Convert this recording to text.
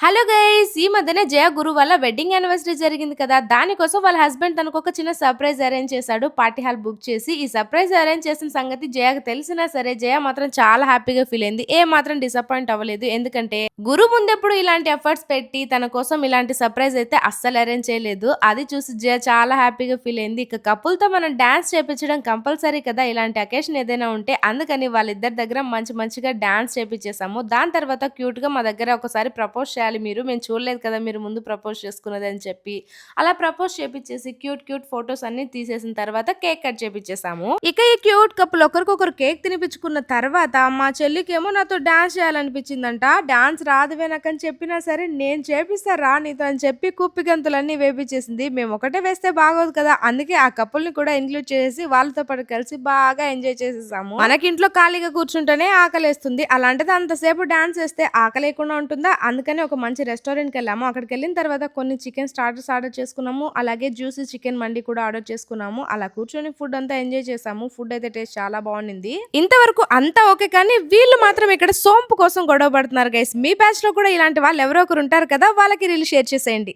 Hello guys! ఈ మధ్యనే జయ గురు వాళ్ళ వెడ్డింగ్ యానివర్సరీ జరిగింది కదా! దానికోసం వాళ్ళ హస్బెండ్ తనకొక చిన్న సర్ప్రైజ్ అరేంజ్ చేశాడు. పార్టీ హాల్ బుక్ చేసి. ఈ సర్ప్రైజ్ అరేంజ్ చేసిన సంగతి జయకి తెలిసినా సరే, జయ మాత్రం చాలా హ్యాపీగా ఫీల్ అయింది. ఏ మాత్రం డిసప్పాయింట్ అవ్వలేదు. ఎందుకంటే గురు ముందెప్పుడు ఇలాంటి ఎఫర్ట్స్ పెట్టి తన కోసం ఇలాంటి సర్ప్రైజ్ అయితే అస్సలు అరేంజ్ చేయలేదు. అది చూసి జయ చాలా హ్యాపీగా ఫీల్ అయింది. ఇక కపుల్‌తో మనం డాన్స్ చేపించడం కంపల్సరీ కదా! ఇలాంటి అకేషన్ ఏదైనా ఉంటే. అందుకని వాళ్ళిద్దరి దగ్గర మంచిగా డాన్స్ చేపిచ్చేసాము. దాని తర్వాత క్యూట్‌గా మా దగ్గర ఒకసారి ప్రపోజ్ చేయాలి మీరు. మేము చూడలేదు కదా! మీరు ముందు ప్రపోజ్ చేసుకున్నది అని చెప్పి, అలా ప్రపోజ్ చేపిచ్చేసి క్యూట్ ఫోటోస్ అన్నీ తీసేసిన తర్వాత కేక్ కట్ చేపిచ్చేసాము. ఇక ఈ క్యూట్ కపుల్ ఒకరికొకరు కేక్ తినిపించుకున్న తర్వాత మా చెల్లికేమో నాతో డాన్స్ చేయాలనిపించిందంట. డాన్స్ రాదువే నాకని చెప్పినా సరే, నేను చేపిస్తా రా నీతో అని చెప్పి కుప్పి గంతులన్నీ వేపిచ్చేసింది. మేము ఒకటే వేస్తే బాగోదు కదా! అందుకే ఆ కపుల్‌ని కూడా ఇంక్లూడ్ చేసేసి వాళ్ళతో పాటు కలిసి బాగా ఎంజాయ్ చేసేసాము. మనకింట్లో ఖాళీగా కూర్చుంటేనే ఆకలేస్తుంది. అలాంటిది అంతసేపు డాన్స్ ఏస్తే ఆకలేయకుండా ఉంటుందా? అందుకని ఒక మంచి రెస్టారెంట్‌కెళ్ళాము. అక్కడికెళ్ళిన తర్వాత కొన్ని చికెన్ స్టార్టర్స్ ఆర్డర్ చేసుకున్నాము. అలాగే జ్యూసీ చికెన్ మండి కూడా ఆర్డర్ చేసుకున్నాము. అలా కూర్చొని ఫుడ్ అంతా ఎంజాయ్ చేసాము. ఫుడ్ అయితే టేస్ట్ చాలా బావుండింది. ఇంతవరకు అంతా ఓకే. కానీ వీళ్ళు మాత్రం ఇక్కడ సోంపు కోసం గొడవ పడుతున్నారు గైస్. మీ బ్యాచ్‌లో కూడా ఇలాంటి వాళ్ళు ఎవరో ఒకరు ఉంటారు కదా! వాళ్ళకి రీల్ షేర్ చేసేయండి.